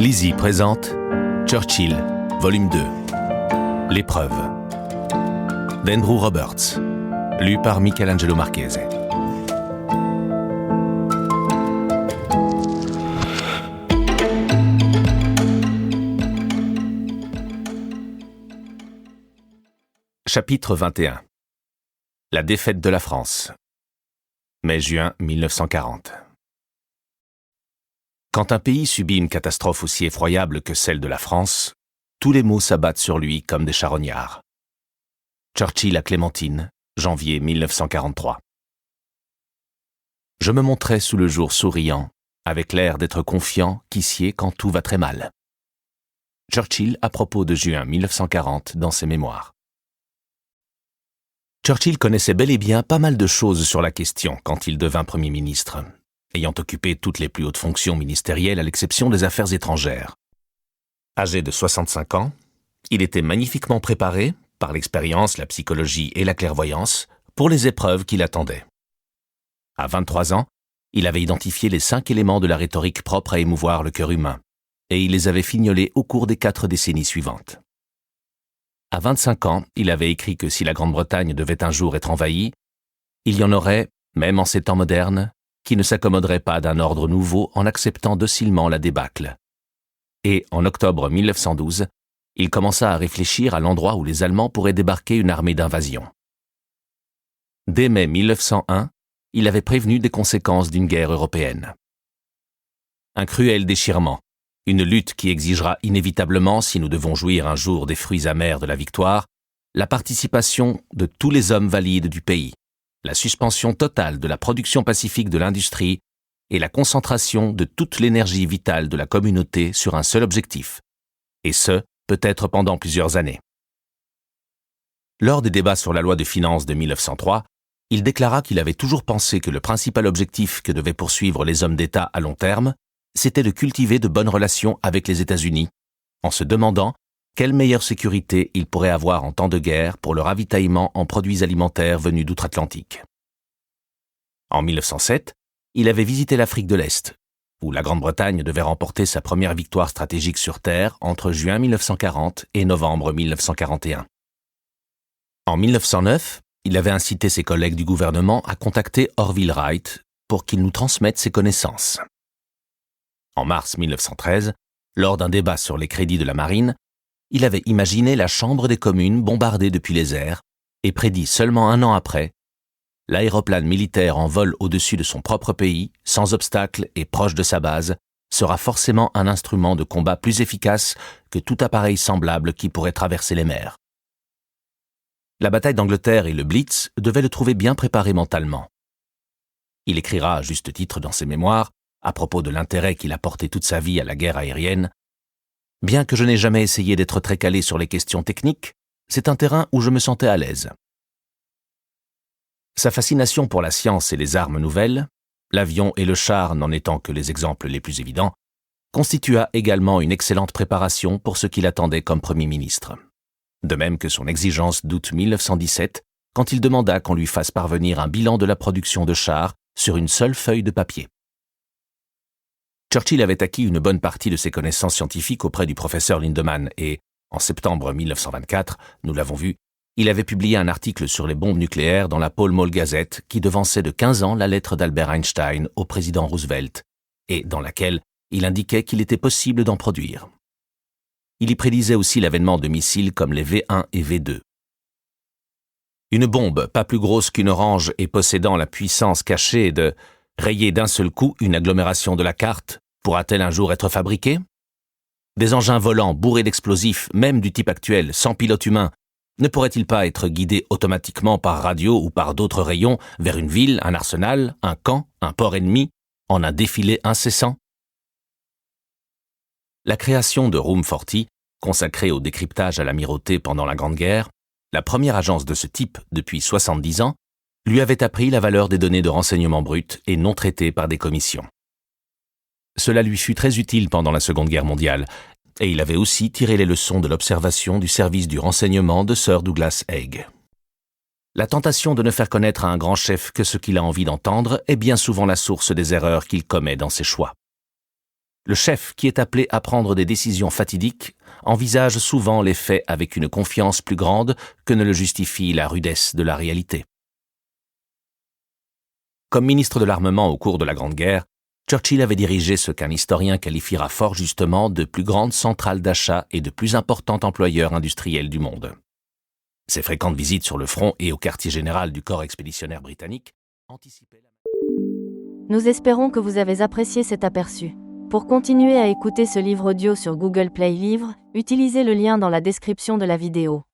Lizzie présente Churchill, volume 2. L'épreuve d'Andrew Roberts, lu par Michelangelo Marchese. Chapitre 21. La défaite de la France. Mai-juin 1940. Quand un pays subit une catastrophe aussi effroyable que celle de la France, tous les maux s'abattent sur lui comme des charognards. Churchill à Clémentine, janvier 1943. Je me montrais sous le jour souriant, avec l'air d'être confiant qui sied quand tout va très mal. Churchill à propos de juin 1940 dans ses mémoires. Churchill connaissait bel et bien pas mal de choses sur la question quand il devint Premier ministre, ayant occupé toutes les plus hautes fonctions ministérielles à l'exception des affaires étrangères. Âgé de 65 ans, il était magnifiquement préparé, par l'expérience, la psychologie et la clairvoyance, pour les épreuves qui l'attendaient. À 23 ans, il avait identifié les 5 éléments de la rhétorique propre à émouvoir le cœur humain, et il les avait fignolés au cours des 4 décennies suivantes. À 25 ans, il avait écrit que si la Grande-Bretagne devait un jour être envahie, il y en aurait, même en ces temps modernes, qui ne s'accommoderaient pas d'un ordre nouveau en acceptant docilement la débâcle. Et, en octobre 1912, il commença à réfléchir à l'endroit où les Allemands pourraient débarquer une armée d'invasion. Dès mai 1901, il avait prévenu des conséquences d'une guerre européenne. Un cruel déchirement, une lutte qui exigera inévitablement, si nous devons jouir un jour des fruits amers de la victoire, la participation de tous les hommes valides du pays, la suspension totale de la production pacifique de l'industrie et la concentration de toute l'énergie vitale de la communauté sur un seul objectif, et ce, peut-être pendant plusieurs années. Lors des débats sur la loi de finances de 1903, il déclara qu'il avait toujours pensé que le principal objectif que devaient poursuivre les hommes d'État à long terme, c'était de cultiver de bonnes relations avec les États-Unis, en se demandant quelle meilleure sécurité ils pourraient avoir en temps de guerre pour le ravitaillement en produits alimentaires venus d'outre-Atlantique. En 1907, il avait visité l'Afrique de l'Est, où la Grande-Bretagne devait remporter sa première victoire stratégique sur Terre entre juin 1940 et novembre 1941. En 1909, il avait incité ses collègues du gouvernement à contacter Orville Wright pour qu'il nous transmette ses connaissances. En mars 1913, lors d'un débat sur les crédits de la marine, il avait imaginé la Chambre des communes bombardée depuis les airs et prédit seulement un an après « L'aéroplane militaire en vol au-dessus de son propre pays, sans obstacle et proche de sa base, sera forcément un instrument de combat plus efficace que tout appareil semblable qui pourrait traverser les mers. » La bataille d'Angleterre et le Blitz devaient le trouver bien préparé mentalement. Il écrira à juste titre dans ses mémoires, à propos de l'intérêt qu'il a porté toute sa vie à la guerre aérienne, « Bien que je n'ai jamais essayé d'être très calé sur les questions techniques, c'est un terrain où je me sentais à l'aise. » Sa fascination pour la science et les armes nouvelles, l'avion et le char n'en étant que les exemples les plus évidents, constitua également une excellente préparation pour ce qu'il attendait comme Premier ministre. De même que son exigence d'août 1917, quand il demanda qu'on lui fasse parvenir un bilan de la production de chars sur une seule feuille de papier. Churchill avait acquis une bonne partie de ses connaissances scientifiques auprès du professeur Lindemann et, en septembre 1924, nous l'avons vu, il avait publié un article sur les bombes nucléaires dans la Pall Mall Gazette qui devançait de 15 ans la lettre d'Albert Einstein au président Roosevelt et dans laquelle il indiquait qu'il était possible d'en produire. Il y prédisait aussi l'avènement de missiles comme les V1 et V2. Une bombe pas plus grosse qu'une orange et possédant la puissance cachée de rayer d'un seul coup une agglomération de la carte pourra-t-elle un jour être fabriquée? Des engins volants bourrés d'explosifs, même du type actuel, sans pilote humain, ne pourraient-ils pas être guidés automatiquement par radio ou par d'autres rayons vers une ville, un arsenal, un camp, un port ennemi, en un défilé incessant? La création de Room 40, consacrée au décryptage à l'amirauté pendant la Grande Guerre, la première agence de ce type depuis 70 ans, lui avait appris la valeur des données de renseignement brutes et non traitées par des commissions. Cela lui fut très utile pendant la Seconde Guerre mondiale, et il avait aussi tiré les leçons de l'observation du service du renseignement de Sir Douglas Haig. La tentation de ne faire connaître à un grand chef que ce qu'il a envie d'entendre est bien souvent la source des erreurs qu'il commet dans ses choix. Le chef, qui est appelé à prendre des décisions fatidiques, envisage souvent les faits avec une confiance plus grande que ne le justifie la rudesse de la réalité. Comme ministre de l'Armement au cours de la Grande Guerre, Churchill avait dirigé ce qu'un historien qualifiera fort justement de plus grande centrale d'achat et de plus important employeur industriel du monde. Ses fréquentes visites sur le front et au quartier général du corps expéditionnaire britannique anticipaient la... Nous espérons que vous avez apprécié cet aperçu. Pour continuer à écouter ce livre audio sur Google Play Livres, utilisez le lien dans la description de la vidéo.